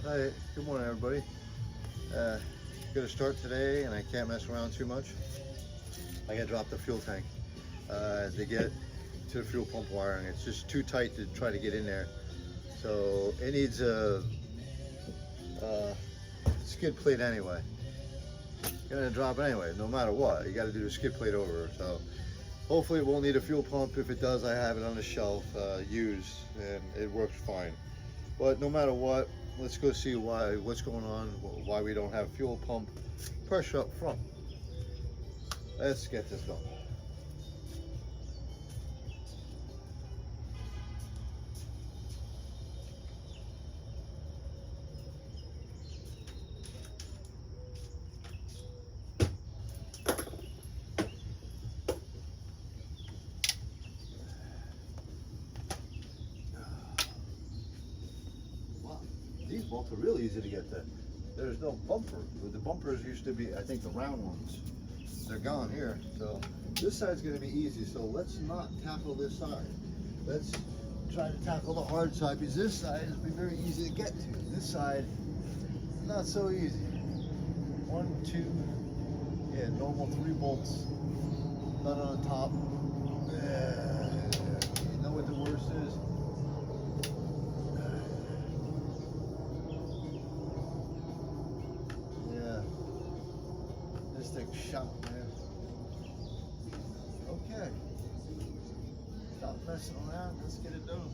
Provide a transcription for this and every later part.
Hi, good morning everybody. Uh, Gonna start today and I can't mess around too much. I gotta drop the fuel tank to get to the fuel pump wiring. It's just too tight to try to get in there. So it needs a skid plate anyway. Gonna drop it anyway, no matter what. You gotta do the skid plate over. So hopefully it won't need a fuel pump. If it does, I have it on the shelf used and it works fine. But no matter what, let's go see what's going on, why we don't have fuel pump pressure up front. Let's get this going. Wow, these bolts are really easy to get to. There's no bumper. The bumpers used to be, I think, the round ones. They're gone here. So this side's going to be easy. So let's not tackle this side. Let's try to tackle the hard side because this side is very easy to get to. This side, not so easy. 1, 2, yeah, normal 3 bolts. None on the top. You know what the worst is? Yeah, this thing's shot, man. Okay, stop messing around. Let's get it done.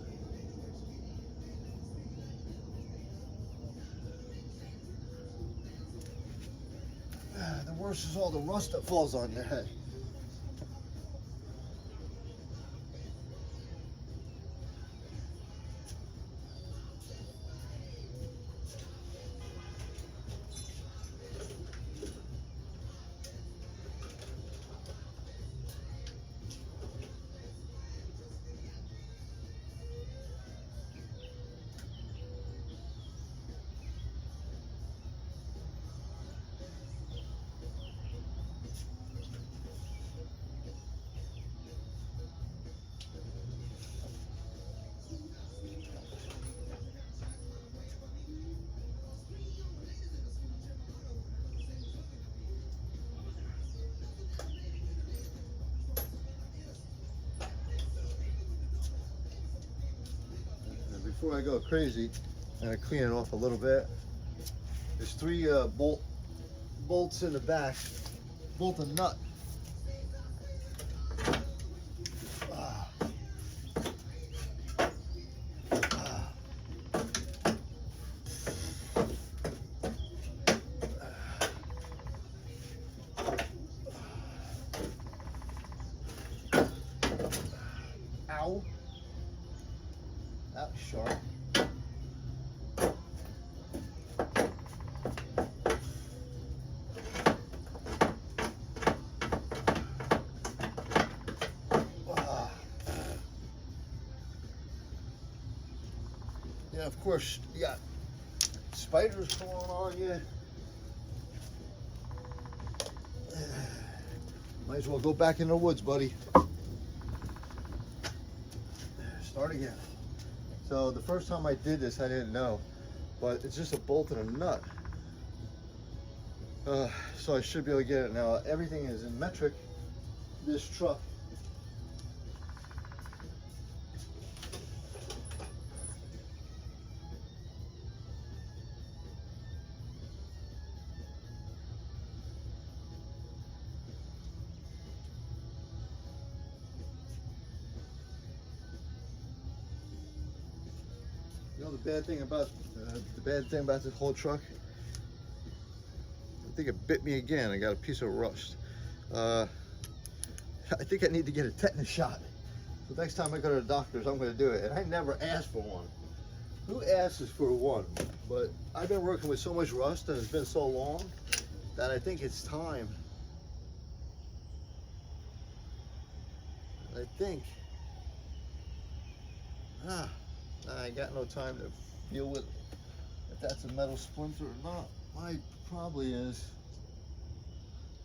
The worst is all the rust that falls on your head. Before I go crazy, I'm gonna clean it off a little bit. There's 3 bolts in the back, bolt and nut. Ah. Ah. Ow. That was sharp. Yeah, of course, you got spiders crawling on you. Might as well go back in the woods, buddy. Start again. So the first time I did this, I didn't know, but it's just a bolt and a nut. So I should be able to get it now. Everything is in metric. This truck. You know the bad thing about this whole truck? I think it bit me again. I got a piece of rust. I think I need to get a tetanus shot. So next time I go to the doctor's, I'm going to do it. And I never asked for one. Who asks for one? But I've been working with so much rust and it's been so long that I think it's time. I think. I got no time to deal with if that's a metal splinter or not. Mine probably is.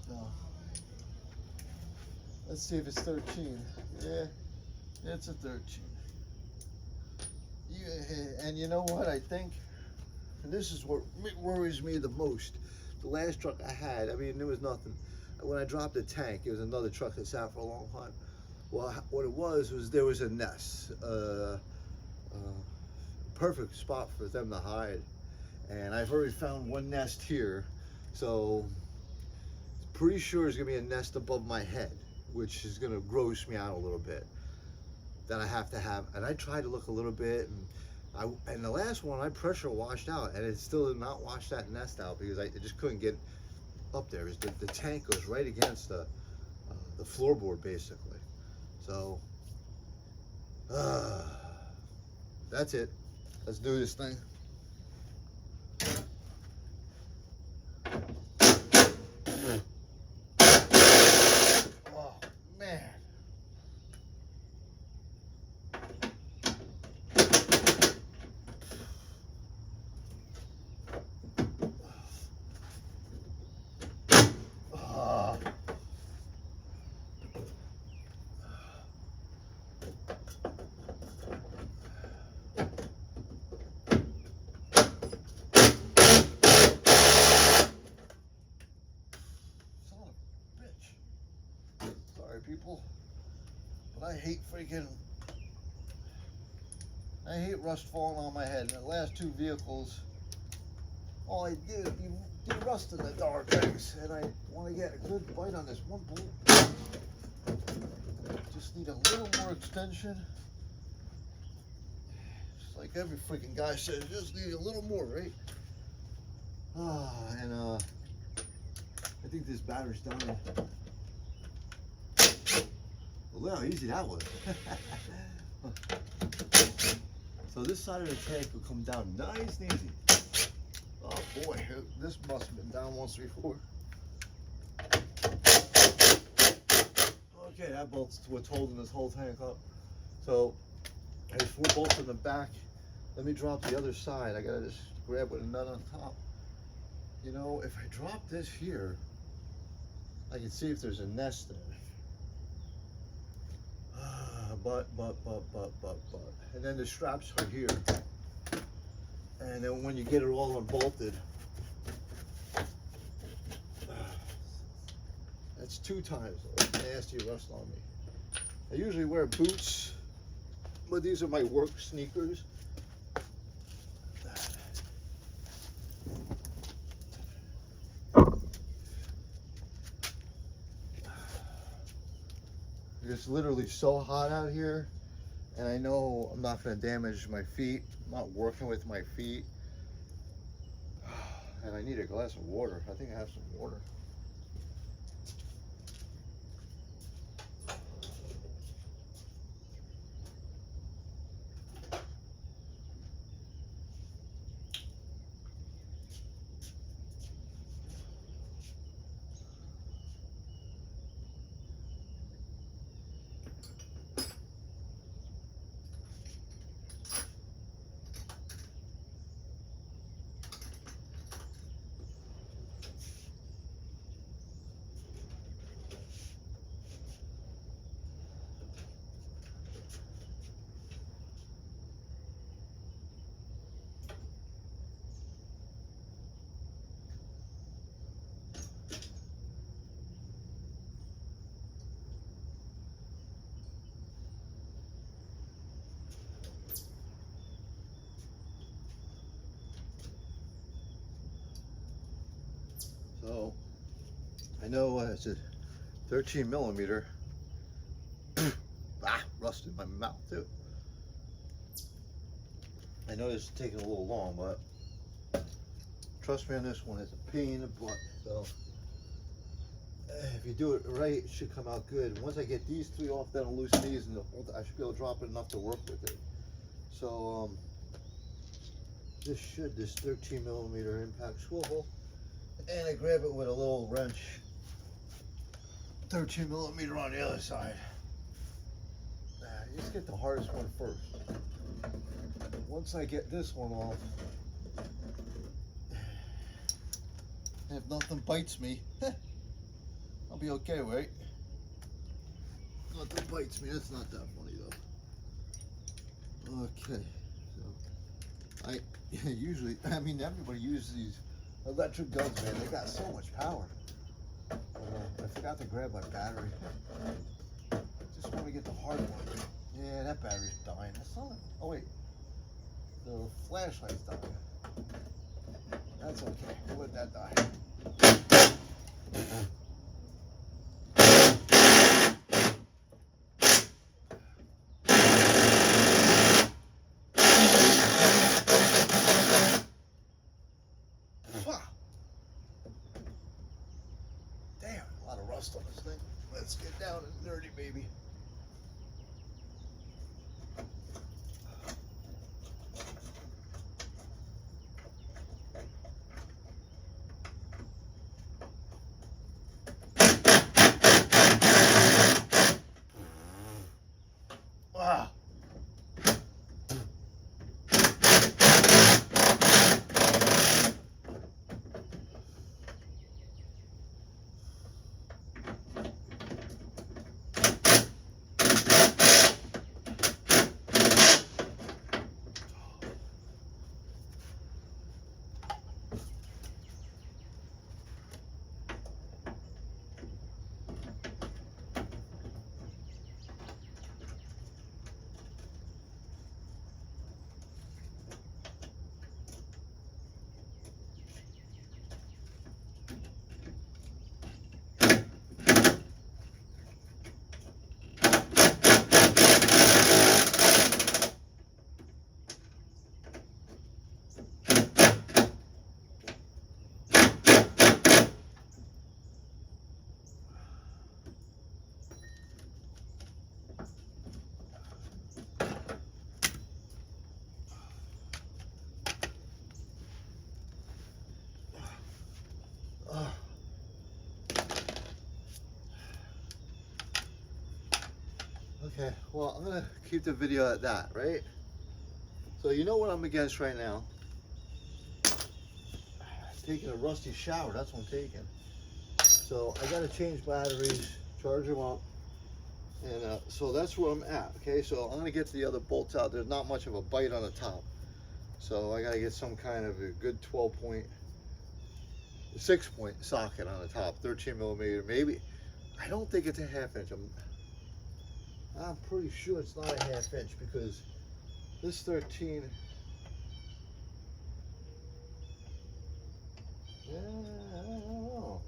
So let's see if it's 13. Yeah, it's a 13. Yeah, and you know what? I think and this is what worries me the most. The last truck I had, I mean, there was nothing. When I dropped the tank, it was another truck that sat for a long time. Well, what it was there was a nest, perfect spot for them to hide. And I've already found one nest here, so pretty sure there's gonna be a nest above my head, which is gonna gross me out a little bit. That I have to have, and I tried to look a little bit, and the last one I pressure washed out, and it still did not wash that nest out because I just couldn't get up there. The tank goes right against the floorboard basically. So that's it. Let's do this thing. Oh man. People, but I hate rust falling on my head. And the last two vehicles, all I did was rust in the dark things, and I want to get a good bite on this one bolt. Just need a little more extension. Just like every freaking guy says, just need a little more, right? And I think this battery's done. Well, how easy that was. So this side of the tank will come down nice and easy. Oh boy, this must have been down once before. Okay, that bolt's what's holding this whole tank up. So there's 4 bolts in the back. Let me drop the other side. I gotta just grab with a nut on top. You know, if I drop this here, I can see if there's a nest there. But. And then the straps are here. And then when you get it all unbolted, that's 2 times. Nasty rust on me. I usually wear boots, but these are my work sneakers. It's literally so hot out here, and I know I'm not going to damage my feet. I'm not working with my feet, and I need a glass of water. I think I have some water. So I know it's a 13 millimeter. Rust in my mouth too. I know this is taking a little long, but trust me on this one, it's a pain in the butt. So if you do it right, it should come out good. Once I get these 3 off, then I'll loosen these, and I should be able to drop it enough to work with it. So this 13 millimeter impact swivel, and I grab it with a little wrench. 13 millimeter on the other side. Let's get the hardest one first. Once I get this one off, and if nothing bites me, I'll be okay, right? Nothing bites me. That's not that funny though. Okay, so usually, I mean, everybody uses these electric guns, man. They got so much power. I forgot to grab my battery. Just want to get the hard one. Yeah, that battery's dying. That's not. Oh wait, the flashlight's dying. That's okay. We'll let that die. Damn, a lot of rust on this thing. Let's get down and dirty, baby. Wow. Okay, well, I'm gonna keep the video at that, right? So you know what I'm against right now? Taking a rusty shower, that's what I'm taking. So I gotta change batteries, charge them up, and so that's where I'm at, okay? So I'm gonna get the other bolts out. There's not much of a bite on the top. So I gotta get some kind of a good 12-point, 6-point socket on the top, 13 millimeter, maybe. I don't think it's a 1/2 inch. I'm pretty sure it's not a 1/2 inch because this 13, yeah, I don't know.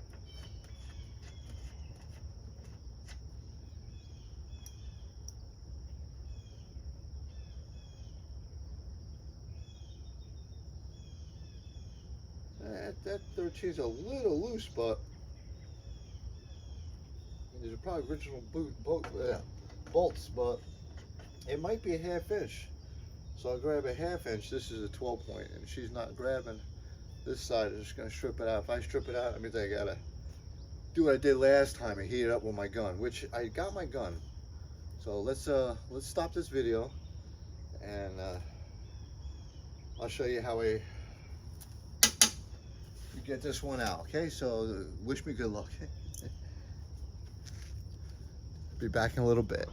That 13's a little loose, but these are probably original bolts, but it might be a 1/2 inch. So I'll grab a 1/2 inch. This is a 12-point, and she's not grabbing this side. I'm just gonna strip it out. If I strip it out, that means I gotta do what I did last time and heat it up with my gun, which I got my gun. So let's stop this video, and I'll show you how we get this one out. Okay, so wish me good luck. Be back in a little bit.